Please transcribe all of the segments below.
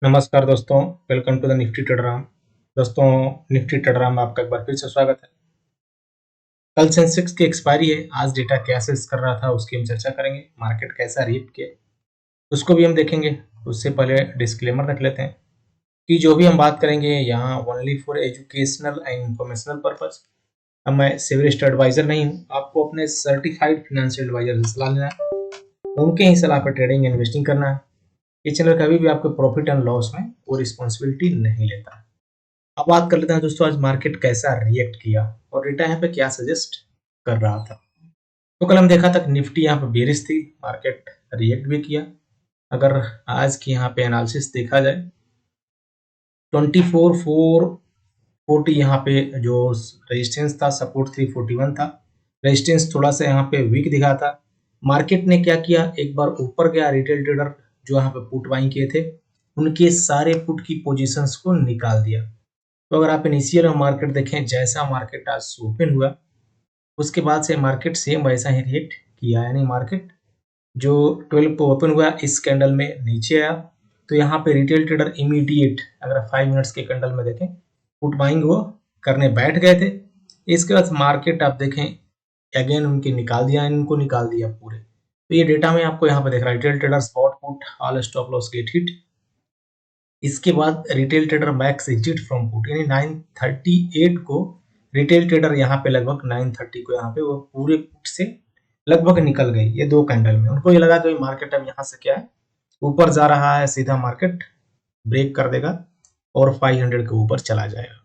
नमस्कार दोस्तों, welcome to the Nifty ट्रेडराम। दोस्तों, निफ्टी ट्रेडराम में आपका एक बार फिर से स्वागत है। कल सेंसेक्स की एक्सपायरी है, आज डेटा क्या सेल्स कर रहा था उसकी हम चर्चा करेंगे। मार्केट कैसा रिएक्ट किया उसको भी हम देखेंगे। उससे पहले डिस्क्लेमर रख लेते हैं कि जो भी हम बात करेंगे यहाँ only for educational and informational purpose. अब मैं सिविलिस्ट एडवाइजर नहीं हूँ, आपको अपने सर्टिफाइड फाइनेंशियल एडवाइजर से सलाह लेना है, उनके ही सलाह पर ट्रेडिंग इन्वेस्टिंग करना है। ये चैनल कभी भी आपके प्रॉफिट एंड लॉस में कोई रिस्पॉन्सिबिलिटी नहीं लेता। अब बात कर लेते हैं दोस्तों, आज मार्केट कैसा रिएक्ट किया और डेटा यहाँ पे क्या सजेस्ट कर रहा था। तो कल हम देखा तक निफ्टी यहाँ पे बेरिश थी, मार्केट रिएक्ट भी किया। अगर आज की यहाँ पे एनालिसिस देखा जाए 24,440 यहाँ पे जो रेजिस्टेंस था, सपोर्ट 341 था। रेजिस्टेंस थोड़ा सा यहाँ पे वीक दिखा था। मार्केट ने क्या किया, एक बार ऊपर गया, रिटेल ट्रेडर जो यहाँ पे पुट बाइंग किए थे उनके सारे पुट की पोजीशंस को निकाल दिया। तो अगर आप इनिशियल मार्केट देखें, जैसा मार्केट आज ओपन हुआ उसके बाद से मार्केट सेम वैसा ही रिएक्ट किया। यानी मार्केट जो 12 पे ओपन हुआ इस कैंडल में नीचे आया, तो यहाँ पे रिटेल ट्रेडर इमीडिएट अगर 5 मिनट्स के कैंडल में देखें पुट बाइंग वो करने बैठ गए थे। इसके बाद मार्केट आप देखें अगेन उनके निकाल दिया, इनको निकाल दिया पूरे। तो ये डेटा में आपको यहाँ पे देख रहा है, retail trader spot put all stop loss gate hit. इसके बाद retail trader max exit from put, यानी 938 को रिटेल ट्रेडर यहाँ पे लगभग 930 को यहाँ पे वो पूरे पुट से लगभग निकल गई। ये दो कैंडल में उनको ये लगा कि मार्केट अब यहाँ से क्या है, ऊपर जा रहा है, सीधा मार्केट ब्रेक कर देगा और 500 के ऊपर चला जाएगा।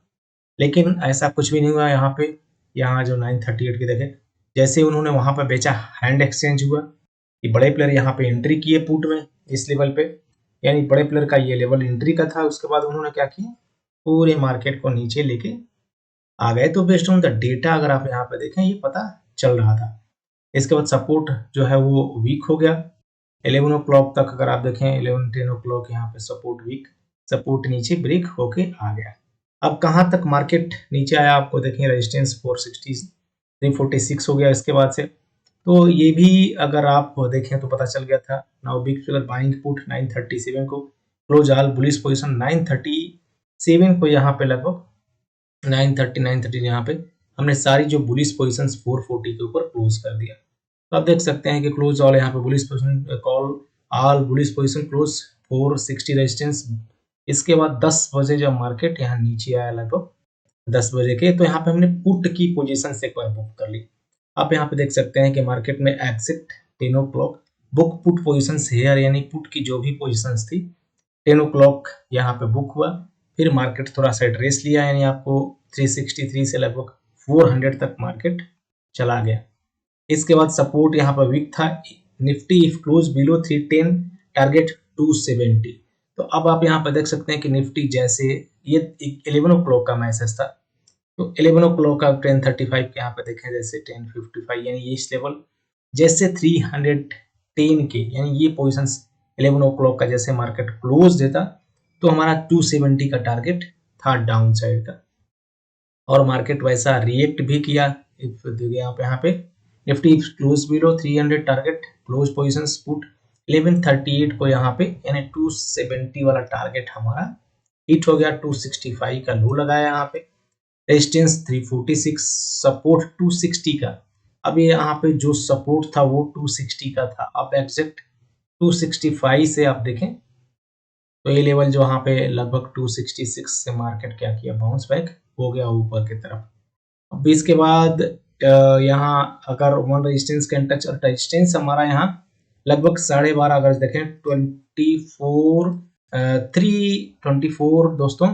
लेकिन ऐसा कुछ भी नहीं हुआ। यहाँ पे यहाँ जो 938 की देखे, जैसे उन्होंने वहां पर बेचा, हैंड एक्सचेंज हुआ, ये बड़े प्लेयर यहाँ पे एंट्री किए पुट में इस लेवल पे, यानी बड़े प्लेयर का ये लेवल एंट्री का था। उसके बाद उन्होंने क्या किया, पूरे मार्केट को नीचे लेके आ गए। तो बेस्ड ऑन द डेटा अगर आप यहाँ पे देखें ये पता चल रहा था। इसके बाद सपोर्ट जो है वो वीक हो गया 11 ओ क्लॉक तक। अगर आप देखें 11-10 ओ क्लॉक यहाँ पे सपोर्ट वीक, सपोर्ट नीचे ब्रेक होके आ गया। अब कहाँ तक मार्केट नीचे आया आपको देखें, रेजिस्टेंस 460 346 हो गया इसके बाद से। तो ये भी अगर आप देखें तो पता चल गया था। Now big figure buying put 937 को, क्लोज ऑल बुलिश पोजीशन 937 को यहाँ पे लगभग 930 यहाँ पे हमने सारी जो बुलिश पोजीशंस 440 के ऊपर क्लोज कर दिया। तो आप देख सकते हैं कि क्लोज ऑल यहाँ पे bullish position, call all bullish position close 460 resistance. इसके बाद 10 बजे जब मार्केट यहाँ नीचे आया लगभग 10 बजे के, तो यहाँ पे हमने पुट की पोजीशन से एक बार बुक कर ली। आप यहाँ पे देख सकते हैं कि मार्केट में exit 10 o'clock book put position here, यानी पुट की जो भी पोजीशंस थी 10 ओ क्लॉक यहाँ पे बुक हुआ। फिर मार्केट थोड़ा सा ट्रेस लिया, यानी आपको 363 से लगभग 400 तक मार्केट चला गया। इसके बाद सपोर्ट यहाँ पर वीक था, Nifty if close below 310 target 270। तो अब आप यहाँ पर देख सकते हैं कि निफ्टी जैसे ये 11 ओ क्लॉक का मैसेज था, तो 11 ओ क्लॉक का 1035 के यहाँ पे देखें जैसे 1055, यानी ये इस लेवल जैसे 310 के, यानी ये पोजीशंस 11 ओ क्लॉक का जैसे मार्केट क्लोज देता तो हमारा 270 का टारगेट था डाउन साइड का, और मार्केट वैसा रिएक्ट भी किया। यहाँ पे Nifty close below 300 target close positions put 1138 को यहाँ पे, यानी 270 वाला टारगेट हमारा हिट हो गया। 265 का लो लगाया यहाँ पे, रेजिस्टेंस 346, सपोर्ट 260 का। अब ये यहाँ पे जो सपोर्ट था वो 260 का था। अब एग्जैक्ट 265 से आप देखें तो ये लेवल जो यहाँ पे लगभग 266 से मार्केट क्या किया, बाउंस बैक हो गया ऊपर की तरफ। अब इसके बाद यहाँ अगर वन रेजिस्टेंस कैन टच, और रेजिस्टेंस हमारा यहाँ लगभग 12.5, अगर देखें 324 दोस्तों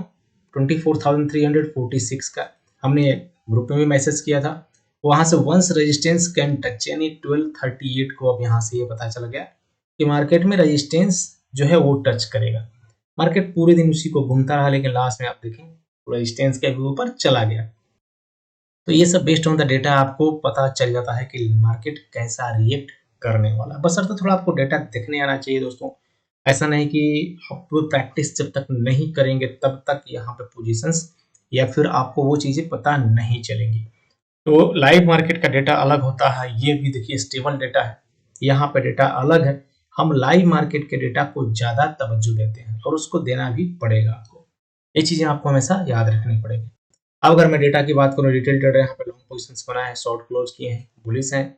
24,346 का हमने ग्रुप में भी मैसेज किया था। वहां से वंस रेजिस्टेंस कैन टच, यानी 1238 को अब यहाँ से ये पता चल गया कि मार्केट में रेजिस्टेंस जो है वो टच करेगा। मार्केट पूरे दिन उसी को घूमता रहा, लेकिन लास्ट में आप देखें रेजिस्टेंस के ऊपर चला गया। तो ये सब बेस्ड ऑन द डेटा आपको पता चल जाता है कि मार्केट कैसा रिएक्ट करने वाला। बस तो थोड़ा आपको डेटा देखने आना चाहिए दोस्तों। ऐसा नहीं कि आप प्रैक्टिस जब तक नहीं करेंगे तब तक यहाँ पे पोजीशंस या फिर आपको वो चीजें पता नहीं चलेंगी। तो लाइव मार्केट का डेटा अलग होता है, ये भी देखिए स्टेबल डेटा है, यहाँ पे डेटा अलग है। हम लाइव मार्केट के डेटा को ज़्यादा तवज्जो देते हैं और उसको देना भी पड़ेगा आपको। ये चीज़ें आपको हमेशा याद रखनी पड़ेगी। अब अगर मैं डेटा की बात करूँ, रिटेल ट्रेडर यहाँ पे लॉन्ग पोजीशंस बनाए हैं, शॉर्ट क्लोज किए हैं, बुलिश हैं।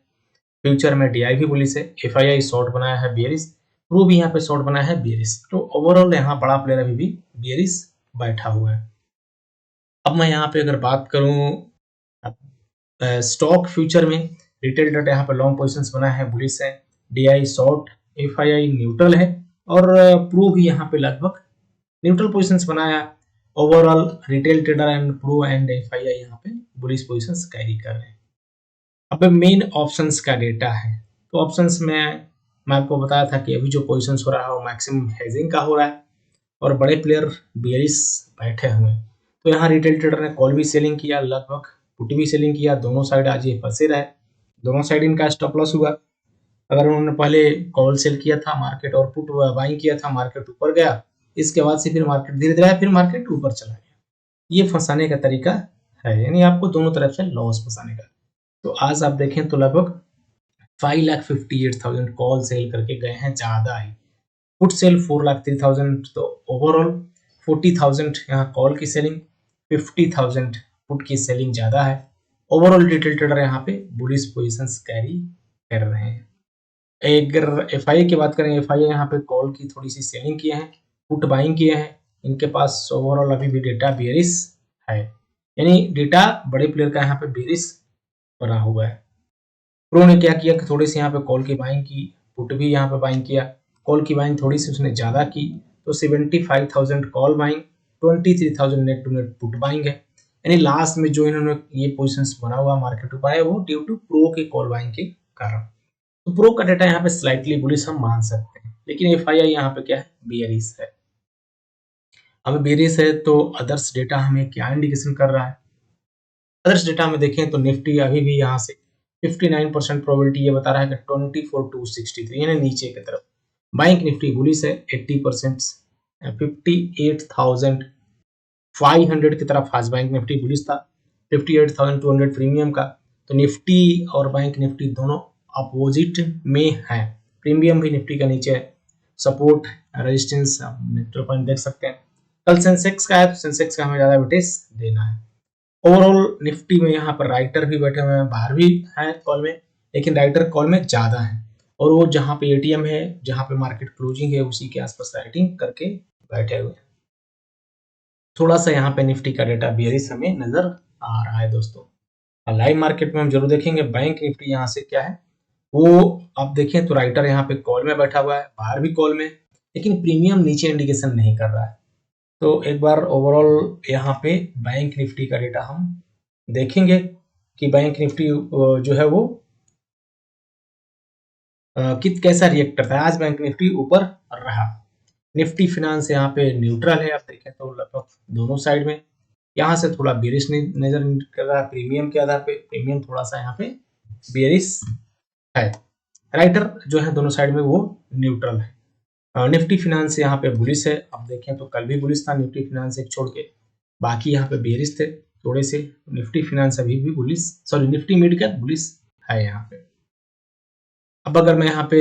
फ्यूचर में DI भी बुलिश है, FII शॉर्ट बनाया है बेयरिश, प्रो भी यहाँ पे शॉर्ट बनाया है बेयरिश। तो ओवरऑल यहाँ बड़ा प्लेयर अभी भी बेयरिश बैठा हुआ है। अब मैं यहाँ पे अगर बात करूँ स्टॉक फ्यूचर में, रिटेल ट्रेडर यहाँ पे लॉन्ग पोजीशंस बनाया है, बुलिश है, DI शॉर्ट, FII न्यूट्रल है और प्रो भी यहाँ पे लगभग न्यूट्रल पोजीशंस बनाया। Overall retail trader and pro and FII यहाँ पे बुलिश पोजीशंस कैरी कर रहे हैं। अब मेन ऑप्शंस का डेटा है, तो ऑप्शंस में मैं आपको बताया था कि अभी जो पोजीशंस हो रहा है वो मैक्सिमम हेजिंग का हो रहा है और बड़े प्लेयर बेयरिश बैठे हुए हैं। तो यहाँ रिटेल ट्रेडर ने कॉल भी सेलिंग किया, लगभग पुट भी सेलिंग किया, दोनों साइड आज ये फंसे रहे, दोनों साइड इनका स्टॉप लॉस हुआ। अगर उन्होंने पहले कॉल सेल किया था मार्केट और पुट बाइंग किया था, मार्केट ऊपर गया, इसके बाद से फिर मार्केट धीरे धीरे आया, फिर मार्केट ऊपर चला गया। ये फंसाने का तरीका है, यानी आपको दोनों तरफ से लॉस फंसाने का। तो आज आप देखें तो लगभग 5,58,000 कॉल सेल करके गए हैं, ज्यादा ही। पुट सेल 4,03,000, तो ओवरऑल 40,000 यहाँ कॉल की सेलिंग, 50,000 पुट की सेलिंग ज्यादा है। ओवरऑल रिटेल ट्रेडर यहाँ पे बुलिश पोजीशंस कैरी कर रहे हैं। अगर FII की बात करें, FII यहाँ पे कॉल की थोड़ी सी सेलिंग किए हैं, पुट बाइंग किए हैं, इनके पास ओवरऑल अभी भी डेटा बेयरिश है, यानी डेटा बड़े प्लेयर का यहाँ पे बेयरिश बना हुआ है। प्रो ने क्या किया कि थोड़ी सी यहाँ पे कॉल की बाइंग की, पुट भी यहाँ पे बाइंग किया, कॉल की बाइंग थोड़ी सी उसने ज्यादा की, तो 75,000 call buying, 23,000 net to net put buying है। यानी लास्ट में जो इन्होंने ये पोजीशंस बना हुआ मार्केट ऊपर है वो ड्यू टू प्रो के कॉल बाइंग के कारण। तो प्रो का डेटा यहाँ पे स्लाइटली बुलिश हम मान सकते हैं, लेकिन FII यहाँ पे क्या है, बेयरिश है। अब बेयरिश है तो अदर्स डेटा हमें क्या इंडिकेशन कर रहा है? अदर्स डेटा में देखें तो निफ्टी अभी भी यहाँ से 59% प्रोबेबिलिटी ये बता रहा है कि 24,263 यानी नीचे की तरफ। बैंक निफ्टी बुलिश है 80%, 58,500 की तरफ आज बैंक निफ्टी बुलिश था, 58,200 प्रीमियम का। तो निफ्टी और बैंक निफ्टी दोनों अपोजिट में है, प्रीमियम भी निफ्टी का नीचे है, सपोर्ट रेजिस्टेंस न्यूट्रल पॉइंट देख सकते हैं। कल सेंसेक्स का है तो सेंसेक्स का हमें ज्यादा वेटेज देना है। ओवरऑल निफ्टी में यहाँ पर राइटर भी बैठे हुए हैं, बाहर भी है कॉल में, लेकिन राइटर कॉल में ज्यादा है और वो जहाँ पे ATM है, जहाँ पे मार्केट क्लोजिंग है, उसी के आसपास राइटिंग करके बैठे हुए हैं। थोड़ा सा यहाँ पे निफ्टी का डेटा बेयरिश हमें नजर आ रहा है दोस्तों। लाइव मार्केट में हम जरूर देखेंगे बैंक निफ्टी यहाँ से क्या है वो आप देखें तो राइटर यहाँ पे कॉल में बैठा हुआ है, बाहर भी कॉल में, लेकिन प्रीमियम नीचे इंडिकेशन नहीं कर रहा है। तो एक बार ओवरऑल यहाँ पे बैंक निफ्टी का डेटा हम देखेंगे कि बैंक निफ्टी जो है वो कैसा रिएक्ट करता है। आज बैंक निफ्टी ऊपर रहा, निफ्टी फिनांस यहाँ पे न्यूट्रल है, आप देखें तो लगभग दोनों साइड में। यहाँ से थोड़ा बेरिश नजर कर रहा है प्रीमियम के आधार पे, प्रीमियम थोड़ा सा यहाँ पे बेरिश है, राइटर जो है दोनों साइड में वो न्यूट्रल है। निफ्टी फिनांस यहाँ पे बुलिश है, आप देखें तो कल भी बुलिश था निफ्टी फिनांस एक छोड़ के, बाकी यहाँ पे बेरिश थे थोड़े से। निफ्टी फिनांस अभी भी bullish, sorry Nifty mid cap bullish है यहाँ पे। अब अगर मैं यहाँ पे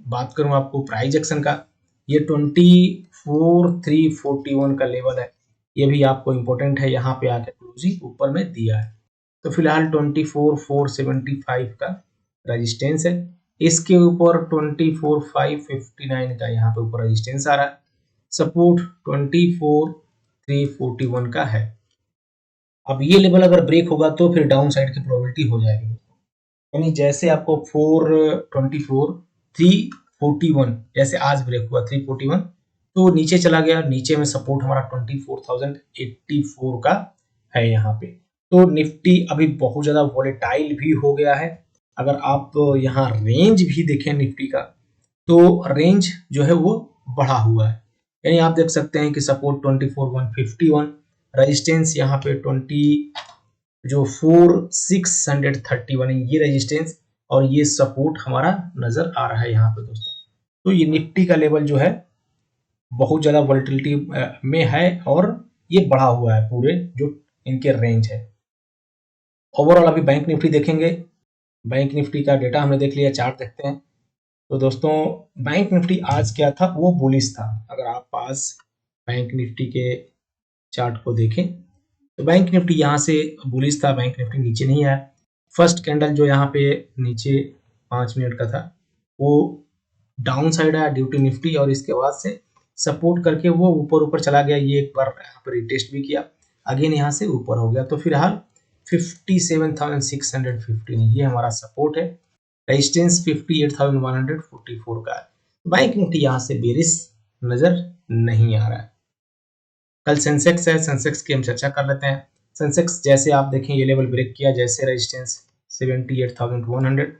बात करूँ आपको प्राइस एक्शन का, ये 24,341 का लेवल है, ये भी आपको इम्पोर्टेंट है, यहाँ पे आके क्लोजिंग ऊपर में दिया है। तो फिलहाल 24,475 का रेजिस्टेंस है, इसके ऊपर 24,559 का यहाँ पे ऊपर रेजिस्टेंस आ रहा है, सपोर्ट 24,341 का है। अब ये लेवल अगर ब्रेक होगा तो फिर डाउन साइड की प्रोबेबिलिटी हो जाएगी, यानी जैसे आपको 341 जैसे आज ब्रेक हुआ 341 तो नीचे चला गया, नीचे में सपोर्ट हमारा 24,084 का है यहाँ पे। तो निफ्टी अभी बहुत ज्यादा वॉलेटाइल भी हो गया है। अगर आप यहाँ रेंज भी देखें निफ्टी का तो रेंज जो है वो बढ़ा हुआ है, यानी आप देख सकते हैं कि सपोर्ट 24,151, रेजिस्टेंस यहाँ पे 4,631 ये रेजिस्टेंस और ये सपोर्ट हमारा नजर आ रहा है यहाँ पे दोस्तों। तो ये निफ्टी का लेवल जो है बहुत ज्यादा वोलेटिलिटी में है और ये बढ़ा हुआ है पूरे जो इनके रेंज है। ओवरऑल अभी बैंक निफ्टी देखेंगे, बैंक निफ्टी का डेटा हमने देख लिया, चार्ट देखते हैं तो दोस्तों बैंक निफ्टी आज क्या था, वो बुलिश था। अगर आप आज बैंक निफ्टी के चार्ट को देखें तो बैंक निफ्टी यहाँ से बुलिश था, बैंक निफ्टी नीचे नहीं आया। फर्स्ट कैंडल जो यहाँ पे नीचे 5 मिनट का था वो डाउन साइड आया ड्यू टू निफ्टी, और इसके बाद से सपोर्ट करके वो ऊपर ऊपर चला गया। ये एक बार यहाँ पर रिटेस्ट भी किया, अगेन यहाँ से ऊपर हो गया। तो फिलहाल 57,615 ये हमारा सपोर्ट है। रेजिस्टेंस 58,144 का है। बैंक निफ्टी यहाँ से बेरिश नजर नहीं आ रहा है। कल सेंसेक्स है, सेंसेक्स की हम चर्चा कर लेते हैं। सेंसेक्स जैसे आप देखें ये लेवल ब्रेक किया, जैसे रेजिस्टेंस 78,100।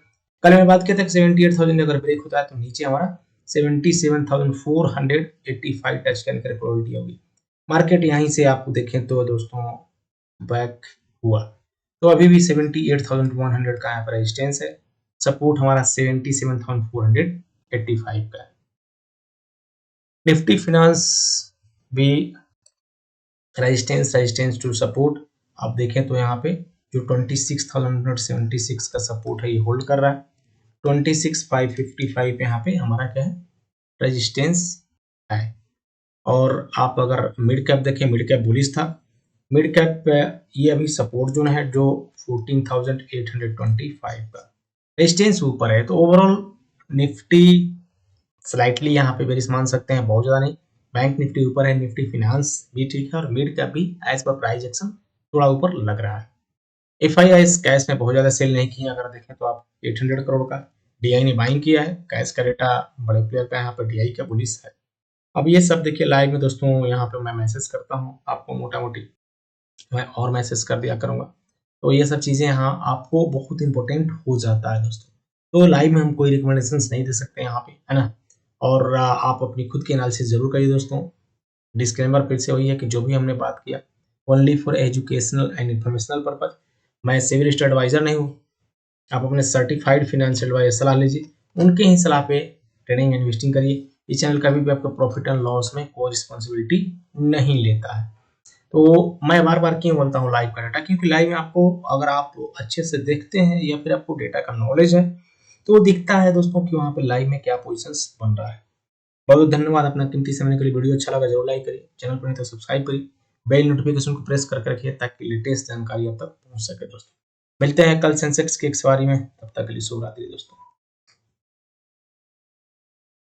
कल मैं बात किया था कि 78,000 अगर ब्रेक होता है तो नीचे हमारा 77,485 टच करने की प्रोबेबिलिटी होगी। मार्केट यहीं से आपको देखें तो दोस्तों बैक हुआ, तो अभी भी 78,100 का यहाँ पर रेजिस्टेंस है। सपोर्ट हमारा 77,485 का है। निफ्टी फिनांस भी रेजिस्टेंस टू सपोर्ट आप देखें तो यहाँ पे जो 26,176 का सपोर्ट है ये होल्ड कर रहा है। 26,555 यहाँ पे हमारा क्या है, रेजिस्टेंस है। और आप अगर मिड कैप देखें, मिड कैप बुलिश था। मिड कैप ये अभी सपोर्ट जोन है जो 14,825 का, रेजिस्टेंस ऊपर है। तो ओवरऑल निफ्टी स्लाइटली यहाँ पे बेरिश मान सकते हैं, बहुत ज्यादा नहीं। बैंक निफ्टी ऊपर है, निफ्टी फिनांस भी ठीक है, और मिड कैप भी एज पर प्राइस एक्शन थोड़ा ऊपर लग रहा है। एफआईआई कैश में बहुत ज्यादा सेल नहीं किया, अगर देखें तो आप 800 करोड़ का डीआई ने बाइंग किया है। कैश का डेटा बड़े प्लेयर का यहाँ पर डीआई का बुलिश है। अब ये सब देखिए लाइव में दोस्तों, यहाँ पे मैं मैसेज करता हूँ आपको, मोटा मोटी मैं और मैसेज कर दिया करूंगा। तो ये सब चीजें यहाँ आपको बहुत इंपॉर्टेंट हो जाता है दोस्तों। तो लाइव में हम कोई रिकमेंडेशन नहीं दे सकते यहाँ पे, है ना। और आप अपनी खुद की एनालिसिस जरूर करिए दोस्तों। डिस्क्लेमर फिर से वही है कि जो भी हमने बात किया only for educational and informational purpose. मैं सिविल स्टेट एडवाइजर नहीं हूँ। आप अपने सर्टिफाइड फाइनेंशियल एडवाइजर सलाह लीजिए, उनके ही सलाह पे ट्रेडिंग इन्वेस्टिंग करिए। इस चैनल कभी भी आपको प्रॉफिट एंड लॉस में कोई रिस्पॉन्सिबिलिटी नहीं लेता है। तो मैं बार बार क्यों बोलता हूँ लाइव का डाटा, क्योंकि लाइव में आपको अगर आप अच्छे से देखते हैं या फिर आपको डेटा का नॉलेज है तो दिखता है दोस्तों कि वहाँ पे लाइव में क्या पोजिशंस बन रहा है। बहुत बहुत धन्यवाद अपना कीमती समय के लिए। वीडियो अच्छा लगा जरूर लाइक करिए, चैनल पर नहीं तो सब्सक्राइब करिए, बेल नोटिफिकेशन को प्रेस करके रखिए ताकि लेटेस्ट जानकारी आप तक पहुंच सके दोस्तों। मिलते हैं कल सेंसेक्स की एक्सपायरी में, तब तक के लिए शुभ रात्रि दोस्तों।